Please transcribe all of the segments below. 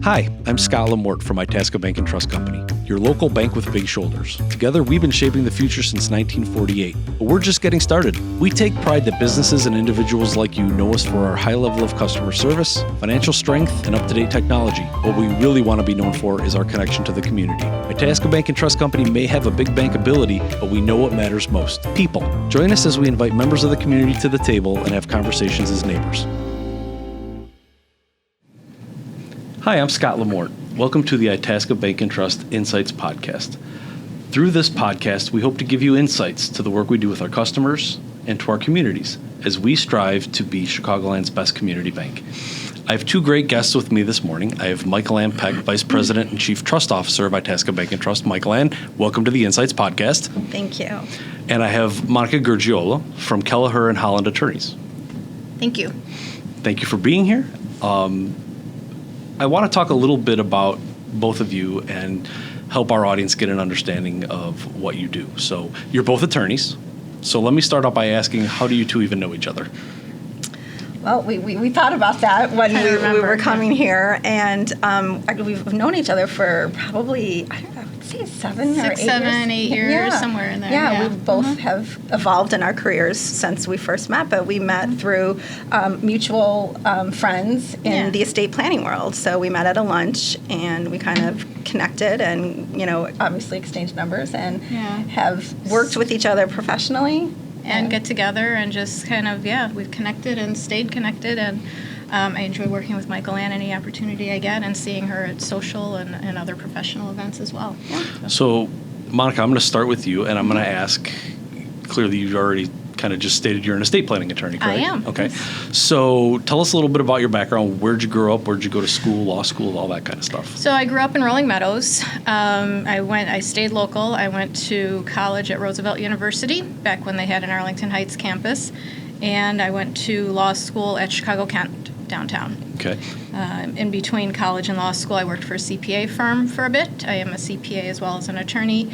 Hi, I'm Scott Lamorte from Itasca Bank Trust Company, your local bank with big shoulders. Together, we've been shaping the future since 1948, but we're just getting started. We take pride that businesses and individuals like you know us for our high level of customer service, financial strength, and up-to-date technology. What we really want to be known for is our connection to the community. Itasca Bank Trust Company may have a big bank ability, but we know what matters most: people. Join us as we invite members of the community to the table and have conversations as neighbors. Hi, I'm Scott Lamorte. Welcome to the Itasca Bank Trust Insights Podcast. Through this podcast, we hope to give you insights to the work we do with our customers and to our communities as we strive to be Chicagoland's best community bank. I have two great guests with me this morning. I have Michael-Anne Peck, Vice President and Chief Trust Officer of Itasca Bank Trust. Michael-Anne, welcome to the Insights Podcast. Thank you. And I have Monica Gurgiolo from Kelleher Holland Attorneys. Thank you. Thank you for being here. I want to talk a little bit about both of you and help our audience get an understanding of what you do. So you're both attorneys. So let me start out by asking, how do you two even know each other? Well, we thought about that when we were coming here, and we've known each other for probably, I would say 7 8 years, somewhere in there. Yeah, we both have evolved in our careers since we first met, but we met through mutual friends in the estate planning world. So we met at a lunch, and we kind of connected and, obviously exchanged numbers and have worked with each other professionally. And get together and just kind of, we've connected and stayed connected. And I enjoy working with Michael-Anne any opportunity I get and seeing her at social and other professional events as well. Yeah. So, Monica, I'm going to start with you, and I'm going to ask, clearly you've already kind of just stated you're an estate planning attorney, correct? I am. Okay. So tell us a little bit about your background. Where'd you grow up? Where'd you go to school, law school, all that kind of stuff? So I grew up in Rolling Meadows. I stayed local. I went to college at Roosevelt University back when they had an Arlington Heights campus. And I went to law school at Chicago Kent downtown. Okay. In between college and law school, I worked for a CPA firm for a bit. I am a CPA as well as an attorney.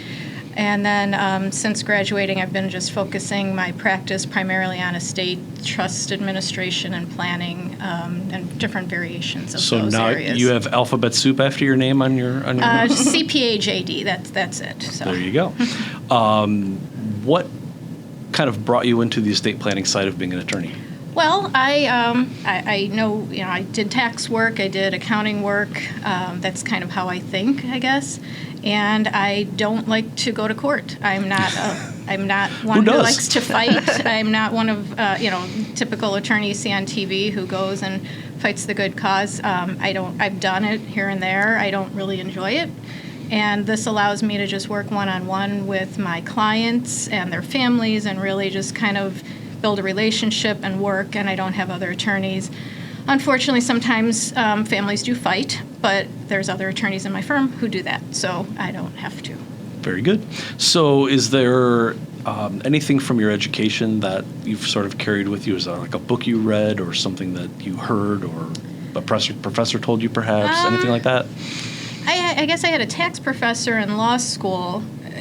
And then since graduating, I've been just focusing my practice primarily on estate, trust administration, and planning, and different variations of those areas. So now you have alphabet soup after your name on your CPA JD, that's it. So. There you go. What kind of brought you into the estate planning side of being an attorney? Well, I know, I did tax work, I did accounting work. That's kind of how I think, I guess. And I don't like to go to court. I'm not one who likes to fight. I'm not one of typical attorneys see on TV who goes and fights the good cause. I've done it here and there. I don't really enjoy it. And this allows me to just work one-on-one with my clients and their families and really just kind of build a relationship and work, and I don't have other attorneys. Unfortunately, sometimes families do fight, but there's other attorneys in my firm who do that, so I don't have to. Very good. So is there anything from your education that you've sort of carried with you? Is there like a book you read or something that you heard or a professor told you perhaps, anything like that? I guess I had a tax professor in law school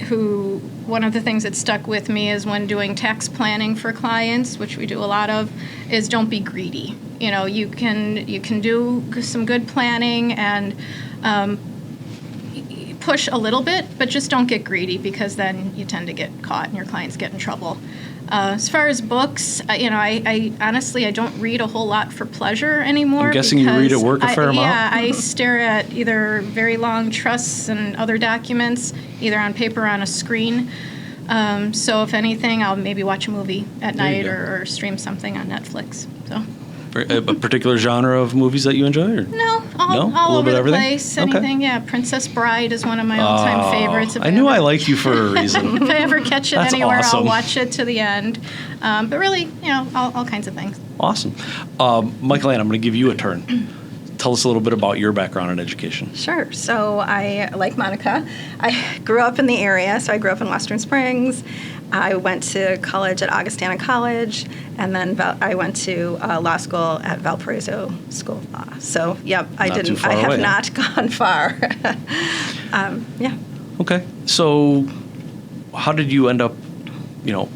who, one of the things that stuck with me is when doing tax planning for clients, which we do a lot of, is don't be greedy. You can do some good planning and push a little bit, but just don't get greedy because then you tend to get caught and your clients get in trouble. As far as books, I honestly, I don't read a whole lot for pleasure anymore. I'm guessing you read at work a fair amount? Yeah, I stare at either very long trusts and other documents, either on paper or on a screen. So if anything, I'll maybe watch a movie at night or stream something on Netflix. So. A particular genre of movies that you enjoy? Or? No, all over the place. Anything, Princess Bride is one of my all-time favorites. I knew I liked you for a reason. If I ever catch it That's anywhere, awesome. I'll watch it to the end. But really, all kinds of things. Awesome. Michael-Anne, I'm going to give you a turn. Tell us a little bit about your background in education. Sure. So I, like Monica, I grew up in the area. So I grew up in Western Springs. I went to college at Augustana College, and then I went to law school at Valparaiso School of Law. So, I have not gone far. Okay. So, how did you end up?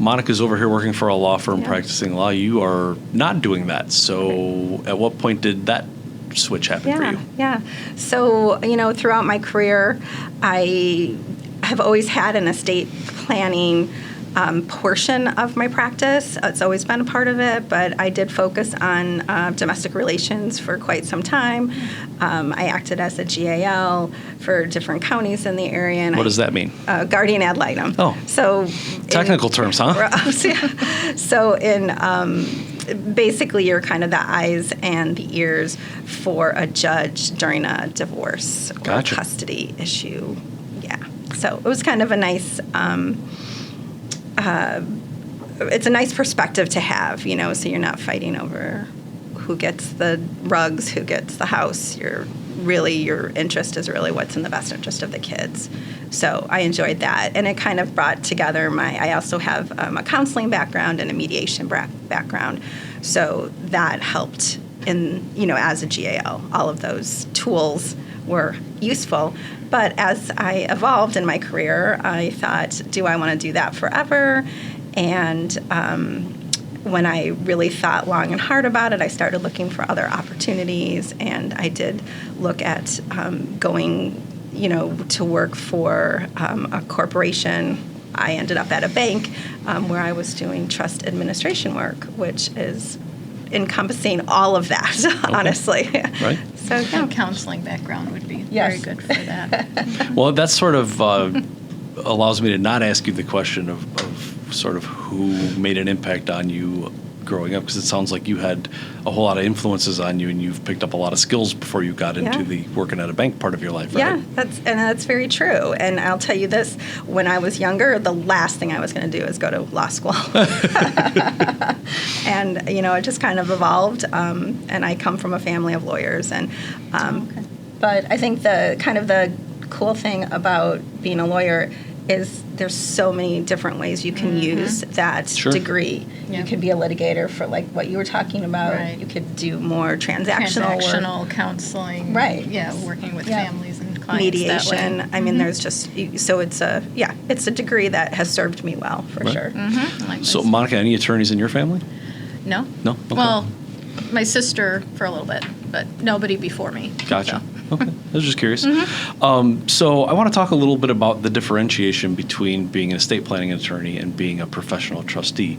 Monica's over here working for a law firm practicing law. You are not doing that. So, at what point did that switch happen for you? Yeah. So, throughout my career, I have always had an estate planning portion of my practice. It's always been a part of it, but I did focus on domestic relations for quite some time. I acted as a GAL for different counties in the area. And What does that mean? Guardian ad litem. Oh. So Technical terms, huh? So basically, you're kind of the eyes and the ears for a judge during a divorce or Gotcha. custody issue. Yeah. So it was kind of a nice, it's a nice perspective to have, so you're not fighting over who gets the rugs, who gets the house. Your interest is really what's in the best interest of the kids. So I enjoyed that. And it kind of brought together I also have a counseling background and a mediation background. So that helped as a GAL. All of those tools were useful. But as I evolved in my career, I thought, do I want to do that forever? And when I really thought long and hard about it, I started looking for other opportunities, and I did look at going, to work for a corporation. I ended up at a bank where I was doing trust administration work, which is encompassing all of that, honestly. Right. So, yeah. A counseling background would be Yes. very good for that. Well, that sort of allows me to not ask you the question of sort of who made an impact on you growing up, because it sounds like you had a whole lot of influences on you, and you've picked up a lot of skills before you got into the working at a bank part of your life, right? Yeah, that's very true. And I'll tell you this, when I was younger, the last thing I was going to do is go to law school. And, it just kind of evolved. And I come from a family of lawyers. And But I think the cool thing about being a lawyer is there's so many different ways you can use that degree. Yeah. You could be a litigator for like what you were talking about. Right. You could do more transactional work. Counseling. Right. Yeah, working with families and clients. Mediation. That way. I mean, there's just so it's a degree that has served me well for sure. Like Mm-hmm. So, this. Monica, any attorneys in your family? No. No? Okay. Well, my sister for a little bit, but nobody before me. Gotcha. So. Okay. I was just curious. So I want to talk a little bit about the differentiation between being an estate planning attorney and being a professional trustee.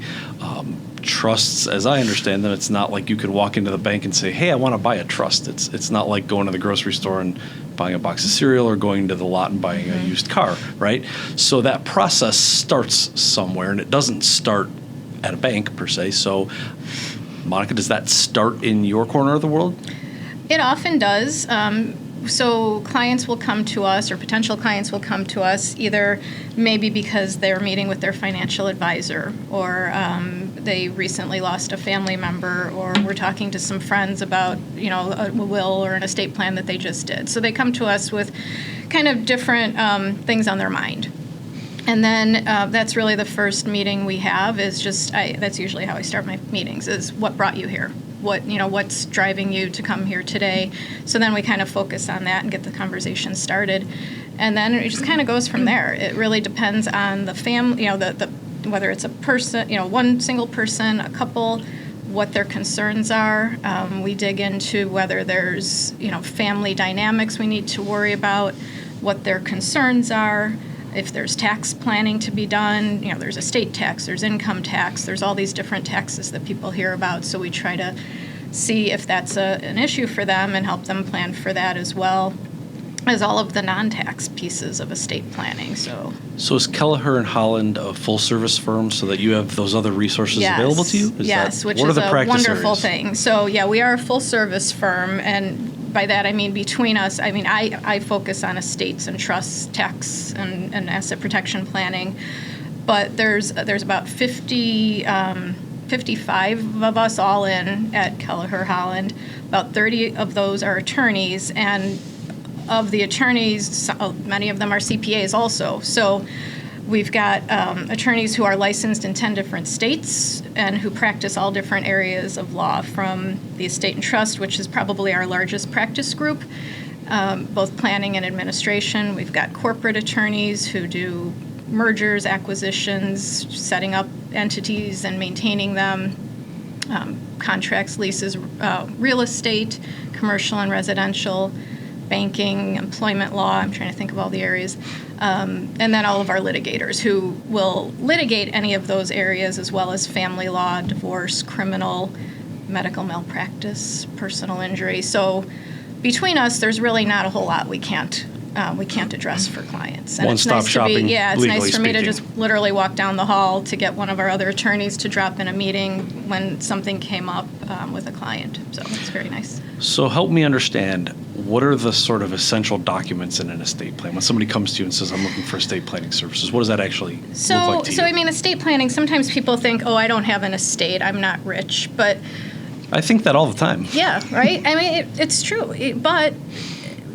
Trusts, as I understand them, it's not like you can walk into the bank and say, hey, I want to buy a trust. It's not like going to the grocery store and buying a box of cereal or going to the lot and buying a used car, right? So that process starts somewhere, and it doesn't start at a bank per se. So, Monica, does that start in your corner of the world? It often does. So clients will come to us, or potential clients will come to us, either maybe because they're meeting with their financial advisor, or they recently lost a family member, or we're talking to some friends about, a will or an estate plan that they just did. So they come to us with kind of different things on their mind. And then that's really the first meeting we have is that's usually how I start my meetings, is what brought you here? What's driving you to come here today? So then we kind of focus on that and get the conversation started. And then it just kind of goes from there. It really depends on the family, whether it's a person, one single person, a couple, what their concerns are. We dig into whether there's, family dynamics we need to worry about, what their concerns are. If there's tax planning to be done, there's estate tax, there's income tax, there's all these different taxes that people hear about. So we try to see if that's an issue for them and help them plan for that, as well as all of the non-tax pieces of estate planning. So is Kelleher Holland a full-service firm so that you have those other resources available to you? Which what is are the a practice wonderful areas? thing. So we are a full-service firm, and by that I mean between us, I focus on estates and trusts, tax, and asset protection planning. But there's about 55 of us all in at Kelleher Holland. About 30 of those are attorneys, and of the attorneys, many of them are CPAs also. So we've got attorneys who are licensed in 10 different states and who practice all different areas of law, from the estate and trust, which is probably our largest practice group, both planning and administration. We've got corporate attorneys who do mergers, acquisitions, setting up entities and maintaining them. contracts, leases, real estate, commercial and residential, banking, employment law. I'm trying to think of all the areas. And then all of our litigators who will litigate any of those areas, as well as family law, divorce, criminal, medical malpractice, personal injury. So between us, there's really not a whole lot we can't address for clients. And One-stop it's nice shopping, it's legally nice for me to speaking. just literally walk down the hall to get one of our other attorneys to drop in a meeting when something came up with a client. So it's very nice. So help me understand, what are the sort of essential documents in an estate plan? When somebody comes to you and says, I'm looking for estate planning services, what does that actually look like to you? So I mean, estate planning, sometimes people think, oh, I don't have an estate, I'm not rich. But I think that all the time. yeah, right? I mean, it's true. But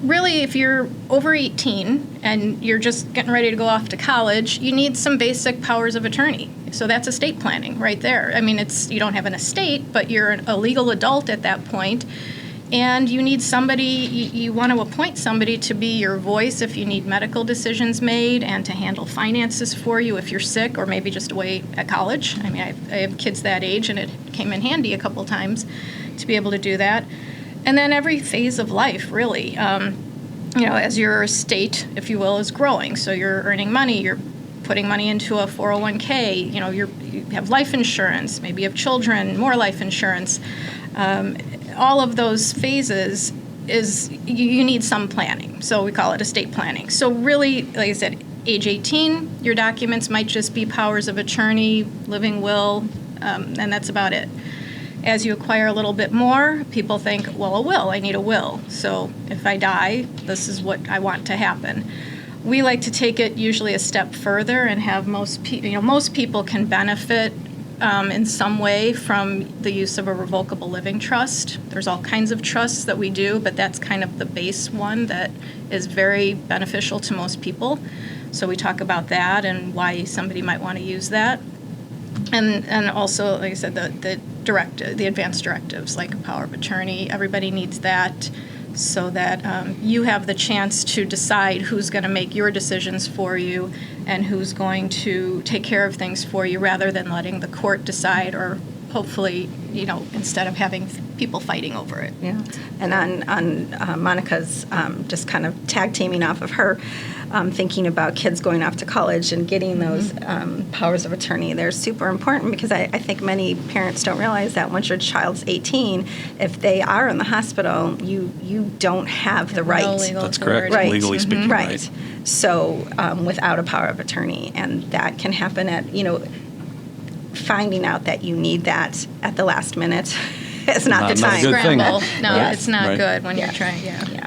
really, if you're over 18 and you're just getting ready to go off to college, you need some basic powers of attorney. So that's estate planning right there. I mean, you don't have an estate, but you're a legal adult at that point. And you need somebody, you want to appoint somebody to be your voice if you need medical decisions made and to handle finances for you if you're sick or maybe just away at college. I mean, I have kids that age, and it came in handy a couple times to be able to do that. And then every phase of life, really, as your estate, if you will, is growing. So you're earning money, you're putting money into a 401k, you have life insurance, maybe you have children, more life insurance. All of those phases you need some planning. So we call it estate planning. So really, like I said, age 18, your documents might just be powers of attorney, living will, and that's about it. As you acquire a little bit more, people think, well, a will, I need a will. So if I die, this is what I want to happen. We like to take it usually a step further and have most people can benefit in some way from the use of a revocable living trust. There's all kinds of trusts that we do, but that's kind of the base one that is very beneficial to most people. So we talk about that and why somebody might want to use that. And also, like I said, the advanced directives, like a power of attorney, everybody needs that so that you have the chance to decide who's going to make your decisions for you and who's going to take care of things for you rather than letting the court decide, or hopefully, instead of having people fighting over it. Yeah. And on Monica's just kind of tag teaming off of her, thinking about kids going off to college and getting those powers of attorney, they're super important because I think many parents don't realize that once your child's 18, if they are in the hospital, you don't have the right. No legal That's correct, authority. legally speaking, Right. right? So without a power of attorney, and that can happen at, finding out that you need that at the last minute is not the Not a time. good thing. Scramble. No, Yes. it's not Right. good when Yes. you're trying. Yeah. Yeah.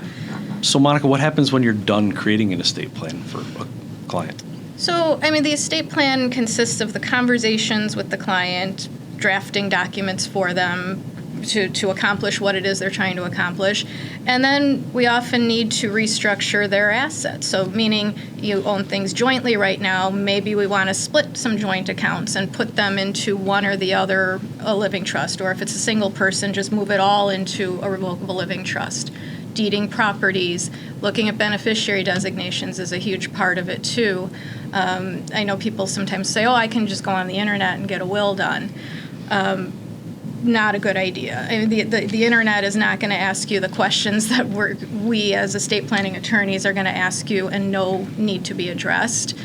So Monica, what happens when you're done creating an estate plan for a client? So, I mean, the estate plan consists of the conversations with the client, drafting documents for them to accomplish what it is they're trying to accomplish. And then we often need to restructure their assets. So meaning you own things jointly right now, maybe we want to split some joint accounts and put them into one or the other, a living trust. Or if it's a single person, just move it all into a revocable living trust. Deeding properties, looking at beneficiary designations is a huge part of it too. I know people sometimes say, I can just go on the internet and get a will done. Not a good idea. I mean, the internet is not going to ask you the questions that we as estate planning attorneys are going to ask you and need to be addressed.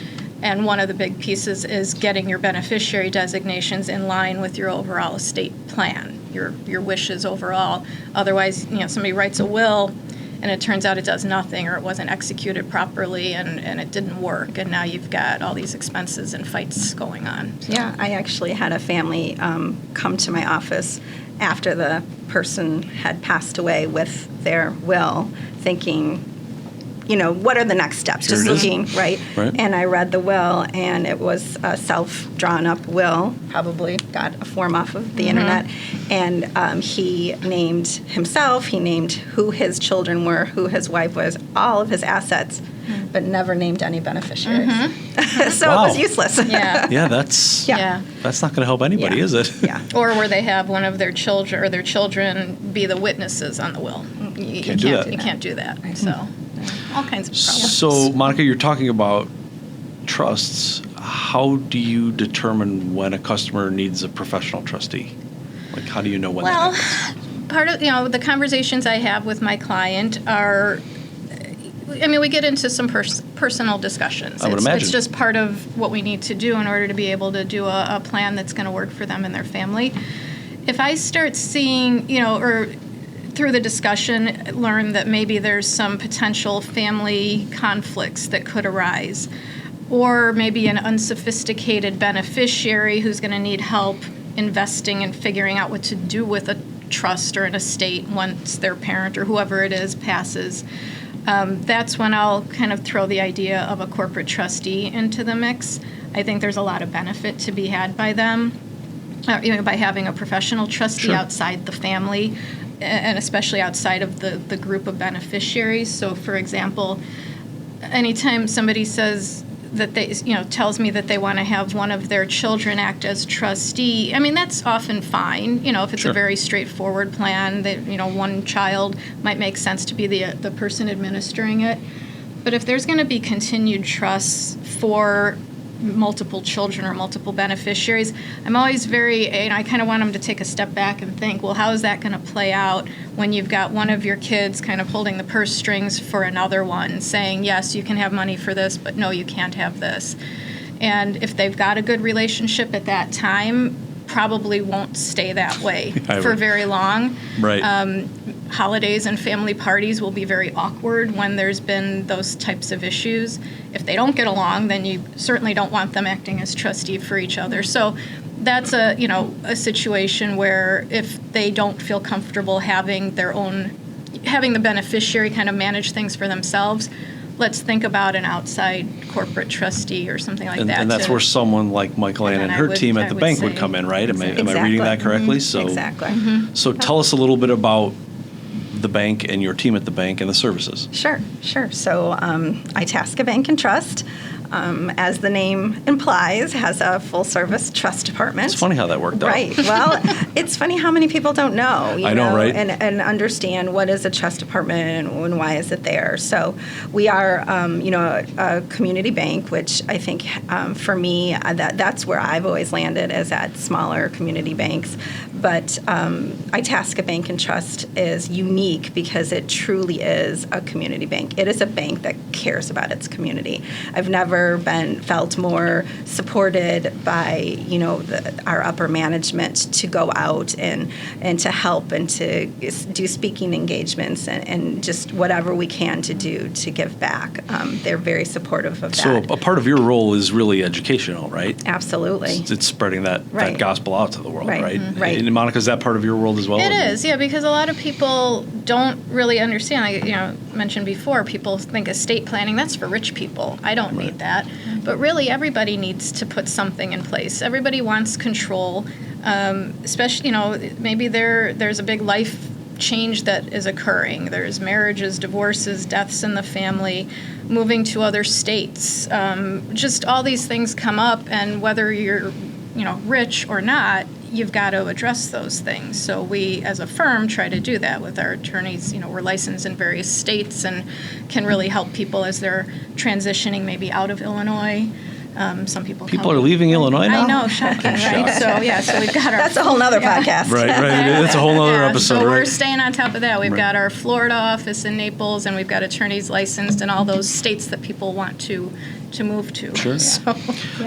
And one of the big pieces is getting your beneficiary designations in line with your overall estate plan, your wishes overall. Otherwise, somebody writes a will and it turns out it does nothing, or it wasn't executed properly and it didn't work, and now you've got all these expenses and fights going on. So. Yeah, I actually had a family come to my office after the person had passed away with their will, thinking, what are the next steps? Here Just it is. looking, right? And I read the will, and it was a self-drawn-up will, probably got a form off of the internet, and he named himself, he named who his children were, who his wife was, all of his assets, but never named any beneficiaries. So Wow. it was useless. Yeah. Yeah, that's Yeah. that's not going to help anybody, Yeah. is it? Yeah. Or where they have one of their children or their children be the witnesses on the will. You Can't do that. You can't do that. So all kinds of problems. So, Monica, you're talking about trusts. How do you determine when a customer needs a professional trustee? Like, how do you know when Well, that happens? part of, the conversations I have with my client are, we get into some personal discussions. I would imagine. It's just part of what we need to do in order to be able to do a plan that's going to work for them and their family. If I start seeing, or through the discussion, learn that maybe there's some potential family conflicts that could arise, or maybe an unsophisticated beneficiary who's going to need help investing and figuring out what to do with a trust or an estate once their parent or whoever it is passes, that's when I'll kind of throw the idea of a corporate trustee into the mix. I think there's a lot of benefit to be had by them, by having a professional trustee outside the family, and especially outside of the group of beneficiaries. So, for example, anytime somebody says that they, tells me that they want to have one of their children act as trustee, that's often fine. If it's a very straightforward plan, that, one child might make sense to be the person administering it. But if there's going to be continued trusts for multiple children or multiple beneficiaries, I'm always I kind of want them to take a step back and think, well, how is that going to play out when you've got one of your kids kind of holding the purse strings for another one, saying, yes, you can have money for this, but no, you can't have this. And if they've got a good relationship at that time, probably won't stay that way for very long. Right. Holidays and family parties will be very awkward when there's been those types of issues. If they don't get along, then you certainly don't want them acting as trustee for each other. So that's a situation where if they don't feel comfortable having the beneficiary kind of manage things for themselves, let's think about an outside corporate trustee or something like that. And that's where someone like Michael-Anne and her team at the bank would come in, right? Am I reading that correctly? Mm-hmm. Exactly. So tell us a little bit about the bank and your team at the bank and the services. Sure. So Itasca Bank Trust, as the name implies, has a full-service trust department. It's funny how that worked out. Right. Well, it's funny how many people don't know. I know, right? And understand what is a trust department and why is it there. So we are, a community bank, which I think for me, that's where I've always landed, is at smaller community banks. But Itasca Bank Trust is unique because it truly is a community bank. It is a bank that cares about its community. I've never felt more supported by our upper management to go out and to help and to do speaking engagements and just whatever we can to do to give back. They're very supportive of that. So a part of your role is really educational, right? Absolutely. It's spreading that gospel out to the world, right? Mm-hmm. Right. And Monica, is that part of your world as well? It is, yeah, because a lot of people don't really understand. I mentioned before, people think estate planning, that's for rich people. I don't need that. But really, everybody needs to put something in place. Everybody wants control, especially, maybe there's a big life change that is occurring. There's marriages, divorces, deaths in the family, moving to other states. Just all these things come up, and whether you're, rich or not, you've got to address those things. So we, as a firm, try to do that with our attorneys. We're licensed in various states and can really help people as they're transitioning maybe out of Illinois. Some people are leaving Illinois now? I know, shocking, right? So we've got our... That's a whole nother podcast. Right. That's a whole nother episode, so right? we're staying on top of that. We've got our Florida office in Naples, and we've got attorneys licensed in all those states that people want to move to. Sure.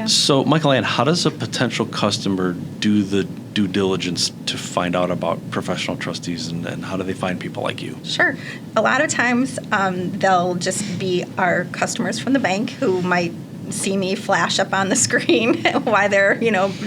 So, Michael-Anne, how does a potential customer do the due diligence to find out about professional trustees, and how do they find people like you? Sure. A lot of times they'll just be our customers from the bank who might see me flash up on the screen while they're,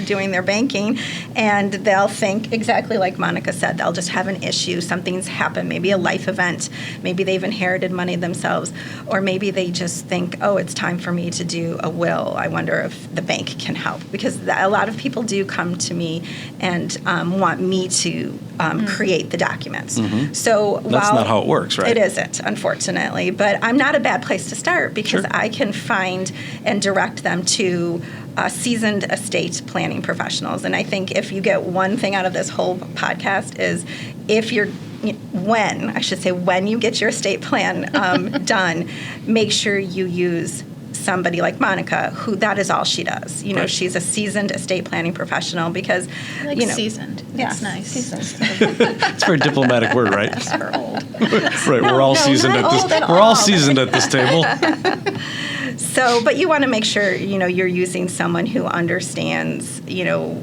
doing their banking, and they'll think exactly like Monica said. They'll just have an issue. Something's happened, maybe a life event. Maybe they've inherited money themselves, or maybe they just think, oh, it's time for me to do a will. I wonder if the bank can help, because a lot of people do come to me and want me to create the documents. Mm-hmm. So that's not how it works, right? It isn't, unfortunately, but I'm not a bad place to start, because I can find and direct them to seasoned estate planning professionals. And I think if you get one thing out of this whole podcast is when you get your estate plan done, make sure you use somebody like Monica, who that is all she does. You know, Right. she's a seasoned estate planning professional because, I like you know, seasoned. yeah, It's nice. seasoned. It's a very diplomatic word, right? We're old. Right. We're all no, seasoned not at this. old at We're all all. seasoned at this table. So, but you want to make sure, you know, you're using someone who understands, you know,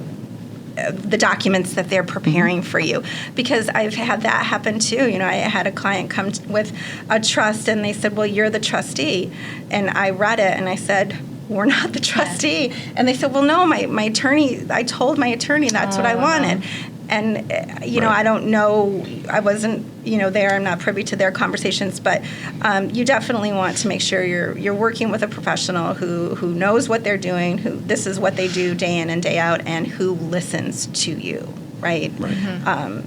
the documents that they're preparing for you, because I've had that happen too. You know, I had a client come with a trust and they said, well, you're the trustee. And I read it and I said, we're not the trustee. And they said, well, no, my attorney, I told my attorney that's what I wanted. And, you know, Right. I don't know, I wasn't, you know, there, I'm not privy to their conversations, but you definitely want to make sure you're working with a professional who knows what they're doing, who this is what they do day in and day out, and who listens to you. Right.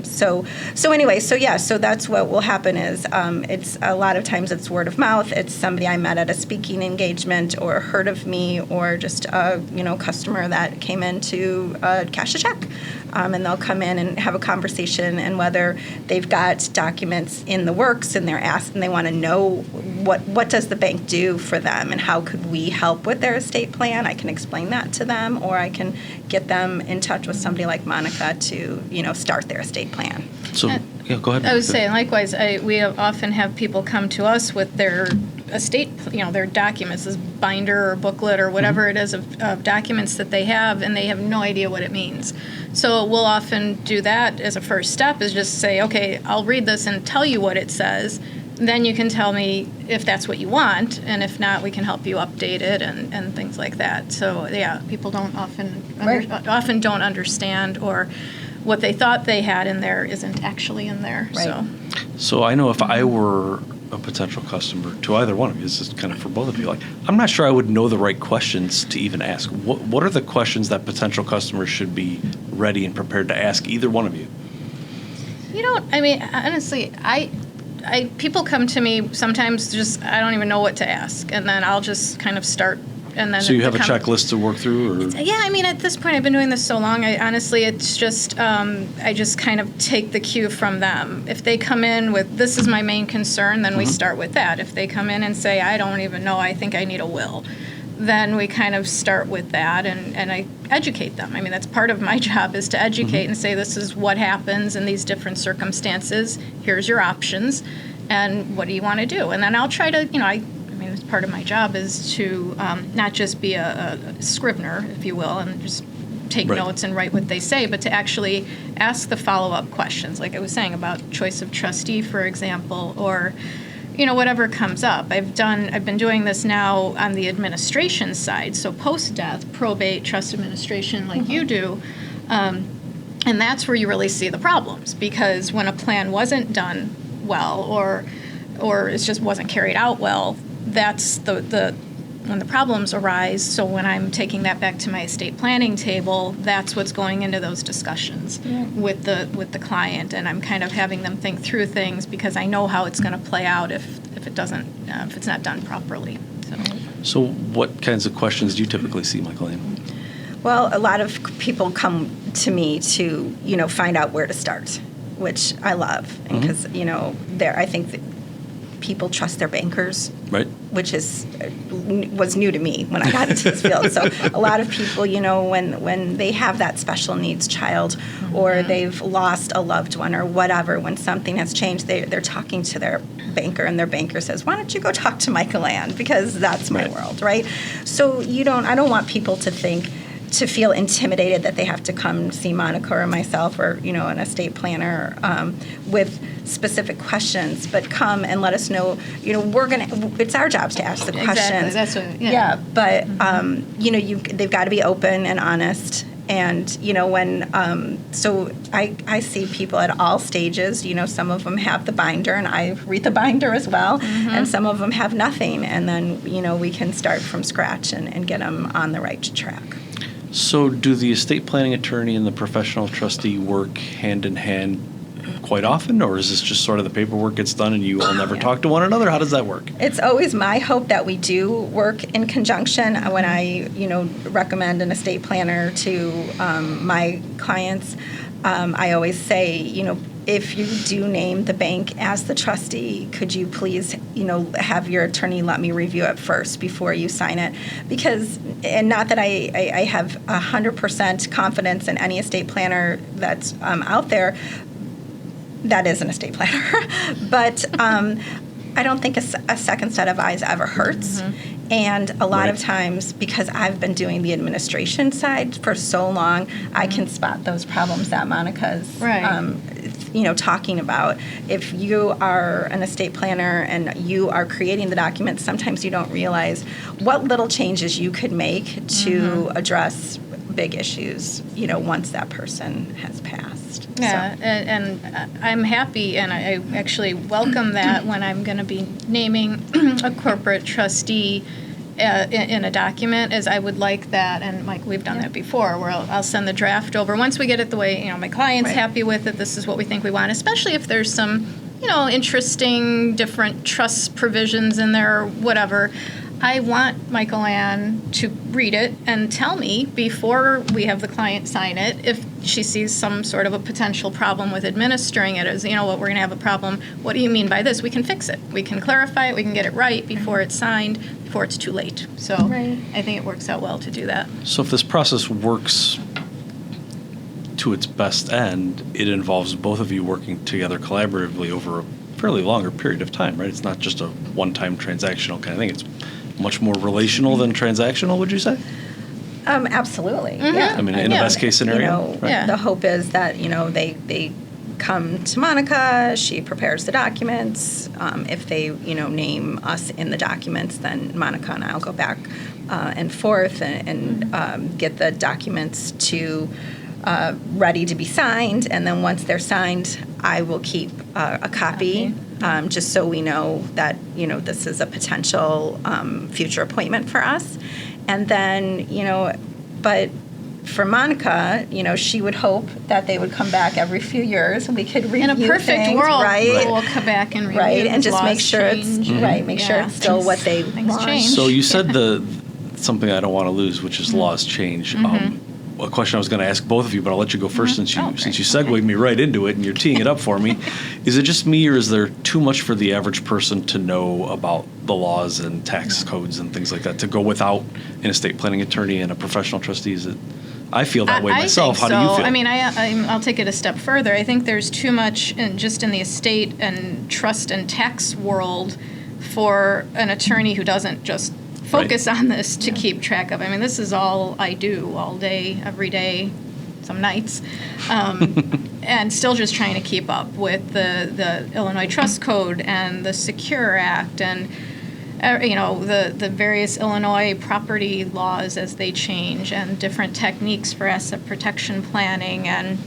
So anyway, so that's what will happen is it's a lot of times it's word of mouth. It's somebody I met at a speaking engagement or heard of me, or just a customer that came in to cash a check, and they'll come in and have a conversation, and whether they've got documents in the works and they're asked and they want to know what does the bank do for them and how could we help with their estate plan. I can explain that to them, or I can get them in touch with somebody like Monica to start their estate plan. So, yeah, go ahead. I was saying, likewise, we often have people come to us with their estate, their documents, this binder or booklet or whatever it is of documents that they have, and they have no idea what it means. So we'll often do that as a first step, is just say, okay, I'll read this and tell you what it says. Then you can tell me if that's what you want, and if not, we can help you update it and things like that. So, yeah, people don't often don't understand, or what they thought they had in there isn't actually in there. Right. So I know if I were a potential customer to either one of you, this is kind of for both of you, like, I'm not sure I would know the right questions to even ask. What are the questions that potential customers should be ready and prepared to ask either one of you? Honestly, people come to me sometimes just, I don't even know what to ask, and then I'll just kind of start. And then So you have a checklist to work through? Or? Yeah, at this point, I've been doing this so long, it's just, I just kind of take the cue from them. If they come in with, this is my main concern, then we start with that. If they come in and say, I don't even know, I think I need a will, then we kind of start with that, and I educate them. That's part of my job, is to educate and say, this is what happens in these different circumstances. Here's your options, and what do you want to do? And then I'll try to, part of my job is to not just be a scrivener, if you will, and just take notes and write what they say, but to actually ask the follow-up questions, like I was saying about choice of trustee, for example, or whatever comes up. I've been doing this now on the administration side, so post-death, probate, trust administration, like you do, and that's where you really see the problems, because when a plan wasn't done well, or it just wasn't carried out well, that's when the problems arise. So when I'm taking that back to my estate planning table, that's what's going into those discussions with the client, and I'm kind of having them think through things, because I know how it's going to play out if it's not done properly. So what kinds of questions do you typically see, Michael-Anne? Well, a lot of people come to me to find out where to start, which I love, because I think that people trust their bankers, right? Which was new to me when I got into this field. So a lot of people, when they have that special needs child, or they've lost a loved one, or whatever, when something has changed, they're talking to their banker, and their banker says, "Why don't you go talk to Michael-Anne, because that's my world," right? So I don't want people to feel intimidated that they have to come see Monica or myself, or an estate planner with specific questions, but come and let us know. It's our jobs to ask the questions. That's what, but they've got to be open and honest. And so I see people at all stages. Some of them have the binder, and I read the binder as well, and some of them have nothing. And then we can start from scratch and get them on the right track. So do the estate planning attorney and the professional trustee work hand in hand quite often, or is this just sort of the paperwork gets done and you all never talk to one another? How does that work? It's always my hope that we do work in conjunction. When I recommend an estate planner to my clients, I always say, if you do name the bank as the trustee, could you please, have your attorney let me review it first before you sign it? Because, and not that I have 100% confidence in any estate planner that's out there that is an estate planner, but I don't think a second set of eyes ever hurts. And a lot of times, because I've been doing the administration side for so long, I can spot those problems that Monica's talking about. If you are an estate planner and you are creating the documents, sometimes you don't realize what little changes you could make to address big issues, once that person has passed. Yeah, So. and I'm happy, and I actually welcome that when I'm going to be naming a corporate trustee in a document, as I would like that, and Mike, we've done that before, where I'll send the draft over. Once we get it the way, my client's happy with it, this is what we think we want, especially if there's some, interesting different trust provisions in there or whatever. I want Michael-Anne to read it and tell me before we have the client sign it if she sees some sort of a potential problem with administering it. As what, we're going to have a problem. What do you mean by this? We can fix it. We can clarify it. We can get it right before it's signed, before it's too late. So I think it works out well to do that. So if this process works to its best end, it involves both of you working together collaboratively over a fairly longer period of time, right? It's not just a one-time transactional kind of thing. It's much more relational than transactional, would you say? Absolutely. Yeah. I mean, in the best case scenario, the hope is that they come to Monica. She prepares the documents. If they name us in the documents, then Monica and I'll go back and forth and get the documents to ready to be signed. And then once they're signed, I will keep a copy. Just so we know that, this is a potential future appointment for us. And then, but for Monica, she would hope that they would come back every few years and we could review In a perfect things, world, right? we'll come back and review and just laws make sure change. sure it's still what they want. change. So you said something I don't want to lose, which is laws change. A question I was going to ask both of you, but I'll let you go first since you segued me right into it and you're teeing it up for me. Is it just me, or is there too much for the average person to know about the laws and tax codes and things like that to go without an estate planning attorney and a professional trustee? I feel that way myself. How do you feel? I mean, I'll take it a step further. I think there's too much just in the estate and trust and tax world for an attorney who doesn't just focus on this to keep track of. I mean, this is all I do all day, every day, some nights, and still just trying to keep up with the Illinois Trust Code and the Secure Act and the various Illinois property laws as they change and different techniques for asset protection planning and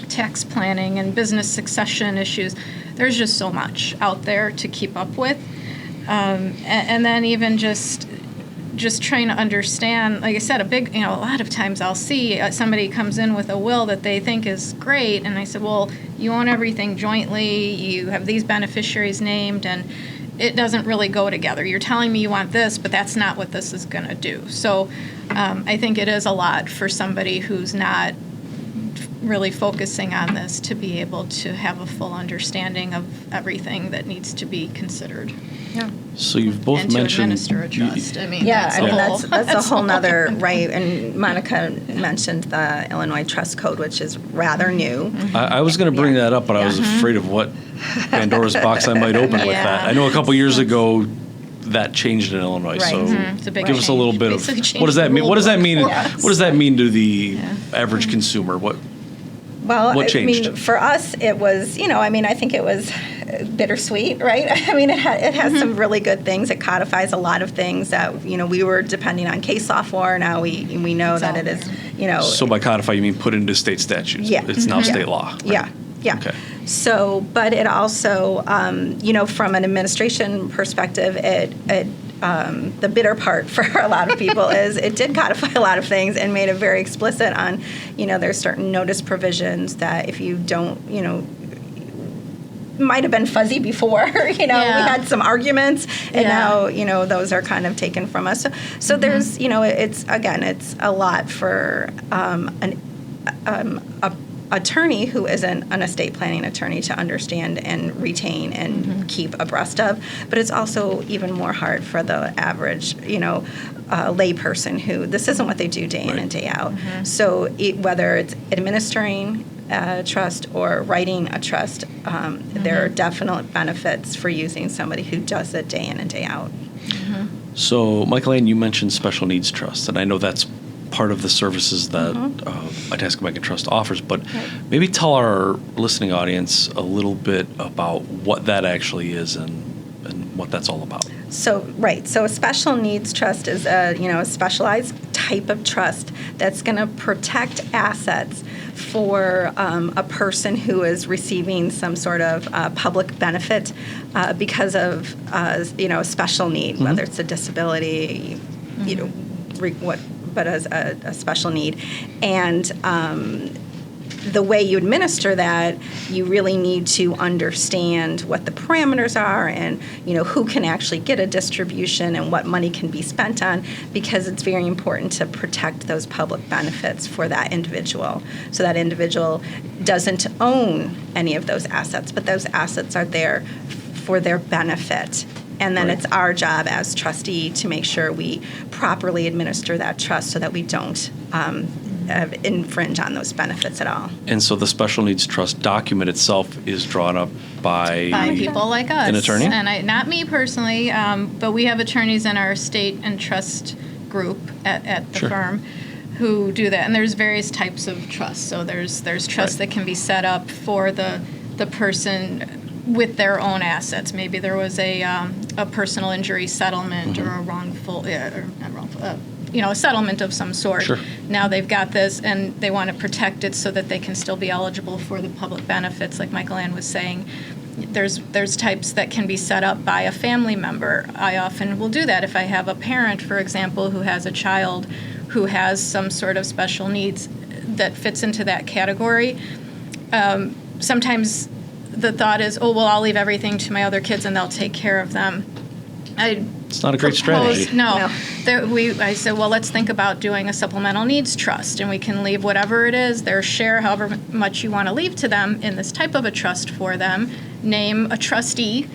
tax planning and business succession issues. There's just so much out there to keep up with, and then even just trying to understand, like I said, a lot of times I'll see somebody comes in with a will that they think is great, and I said, well, you own everything jointly, you have these beneficiaries named, and it doesn't really go together. You're telling me you want this, but that's not what this is going to do. So I think it is a lot for somebody who's not really focusing on this to be able to have a full understanding of everything that needs to be considered. Yeah. So you've both and mentioned to administer a trust. That's a whole nother right. And Monica mentioned the Illinois Trust Code, which is rather new. I was going to bring that up, but I was afraid of what Pandora's box I might open with that. I know a couple years ago that changed in Illinois. Right. So It's a big give us a little bit of Basically what does that mean? What does that mean? Yes. What does that mean to the average consumer? What changed? I mean, for us, it was, I think it was bittersweet, right? I mean, it has some really good things. It codifies a lot of things that, we were depending on case law for. Now we know that it is, So by codify, you mean put into state statutes? Yeah. It's now state law. Right? Yeah. Okay. So, but it also, from an administration perspective, the bitter part for a lot of people is it did codify a lot of things and made it very explicit on, there's certain notice provisions that if you don't, might have been fuzzy before, we had some arguments and now, those are kind of taken from us. So there's, it's a lot for a attorney who isn't an estate planning attorney to understand and retain and keep abreast of. But it's also even more hard for the average, lay person who this isn't what they do day in and day out. So whether it's administering a trust or writing a trust, there are definite benefits for using somebody who does it day in and day out. So, Michael-Anne, you mentioned special needs trust, and I know that's part of the services that Itasca Bank Trust offers, but maybe tell our listening audience a little bit about what that actually is and what that's all about. So a special needs trust is a specialized type of trust that's going to protect assets for a person who is receiving some sort of public benefit because of a special need, whether it's a disability, but as a special need. And the way you administer that, you really need to understand what the parameters are and, who can actually get a distribution and what money can be spent on, because it's very important to protect those public benefits for that individual. So that individual doesn't own any of those assets, but those assets are there for their benefit. And then it's our job as trustee to make sure we properly administer that trust so that we don't infringe on those benefits at all. And so the special needs trust document itself is drawn up by people like us. An attorney? And not me personally, but we have attorneys in our estate and trust group at the firm who do that. And there's various types of trusts. So there's trusts that can be set up for the person with their own assets. Maybe there was a personal injury settlement or a wrongful, a settlement of some sort. Now they've got this, and they want to protect it so that they can still be eligible for the public benefits, like Michael-Anne was saying. There's types that can be set up by a family member. I often will do that if I have a parent, for example, who has a child who has some sort of special needs that fits into that category. Sometimes the thought is, I'll leave everything to my other kids and they'll take care of them. It's not a great strategy. No. I said, let's think about doing a supplemental needs trust, and we can leave whatever it is, their share, however much you want to leave to them in this type of a trust for them. Name a trustee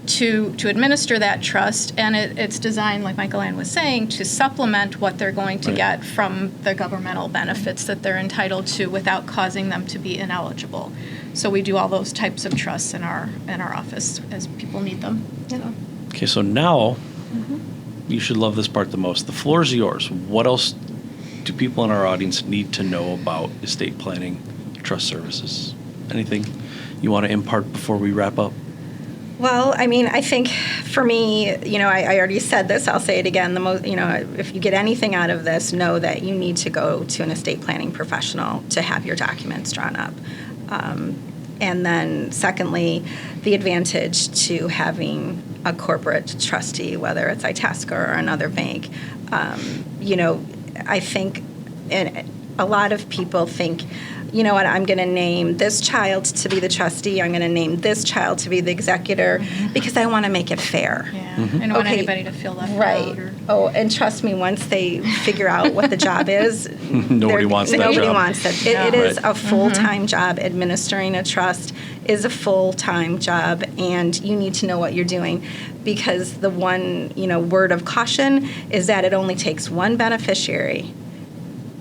to administer that trust, and it's designed, like Michael-Anne was saying, to supplement what they're going to get from the governmental benefits that they're entitled to without causing them to be ineligible. So we do all those types of trusts in our office as people need them. So. Okay, so now you should love this part the most. The floor is yours. What else do people in our audience need to know about estate planning, trust services? Anything you want to impart before we wrap up? Well, I think for me, I already said this, I'll say it again, if you get anything out of this, know that you need to go to an estate planning professional to have your documents drawn up. And then secondly, the advantage to having a corporate trustee, whether it's Itasca or another bank. I think a lot of people think, I'm going to name this child to be the trustee. I'm going to name this child to be the executor because I want to make it fair. Yeah. I don't want anybody to feel left out. And trust me, once they figure out what the job is, nobody wants that job. Nobody wants it. It is a full-time job. Administering a trust is a full-time job, and you need to know what you're doing, because the one, word of caution is that it only takes one beneficiary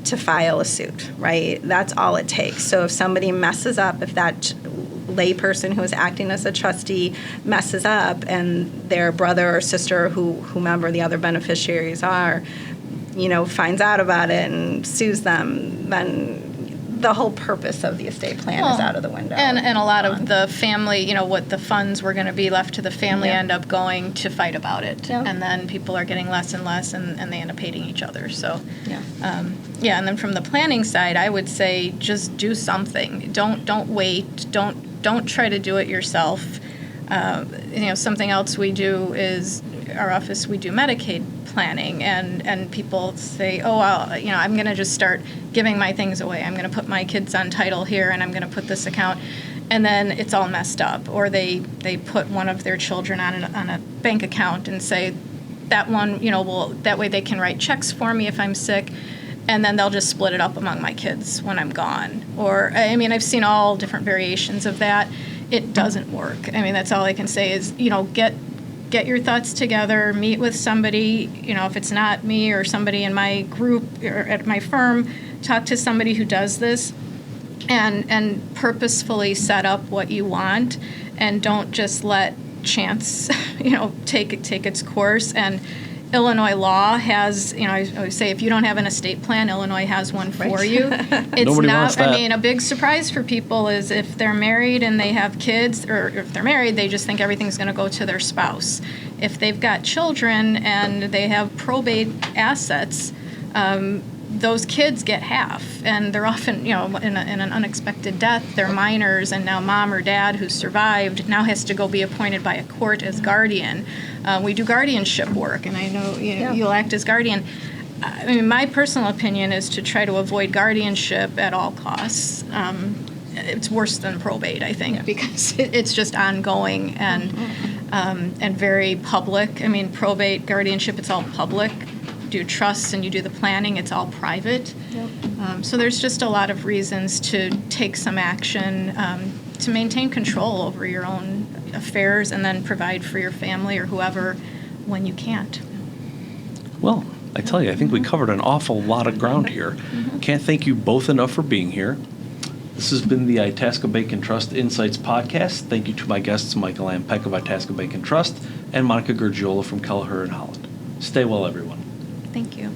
to file a suit, right? That's all it takes. So if somebody messes up, if that lay person who is acting as a trustee messes up and their brother or sister, whomever the other beneficiaries are, finds out about it and sues them, then the whole purpose of the estate plan is out of the window. And a lot of the family, what the funds were going to be left to the family end up going to fight about it. Yeah. And then people are getting less and less, and they end up hating each other. So, and then from the planning side, I would say just do something. Don't wait. Don't try to do it yourself. Something else we do is our office, we do Medicaid planning, and people say, I'm going to just start giving my things away. I'm going to put my kids on title here, and I'm going to put this account, and then it's all messed up. Or they put one of their children on a bank account and say, that one, that way they can write checks for me if I'm sick. and then they'll just split it up among my kids when I'm gone. Or, I mean, I've seen all different variations of that. It doesn't work. I mean, that's all I can say is, get your thoughts together, meet with somebody, if it's not me or somebody in my group or at my firm, talk to somebody who does this and purposefully set up what you want, and don't just let chance, take its course. And Illinois law has, I always say, if you don't have an estate plan, Illinois has one for you. It's Nobody not, wants that. I mean, a big surprise for people is if they're married and they have kids, or if they're married, they just think everything's going to go to their spouse. If they've got children and they have probate assets, those kids get half, and they're often, in an unexpected death, they're minors, and now mom or dad who survived now has to go be appointed by a court as guardian. We do guardianship work, and I know you'll act as guardian. I mean, my personal opinion is to try to avoid guardianship at all costs. It's worse than probate, I think, because it's just ongoing and very public. I mean, probate, guardianship, it's all public. Do trusts and you do the planning, it's all private. Yep. So there's just a lot of reasons to take some action to maintain control over your own affairs and then provide for your family or whoever when you can't. Well, I tell you, I think we covered an awful lot of ground here. Can't thank you both enough for being here. This has been the Itasca Bank Trust Insights podcast. Thank you to my guests, Michael-Anne Peck of Itasca Bank Trust and Monica Gurgiolo from Kelleher Holland. Stay well, everyone. Thank you.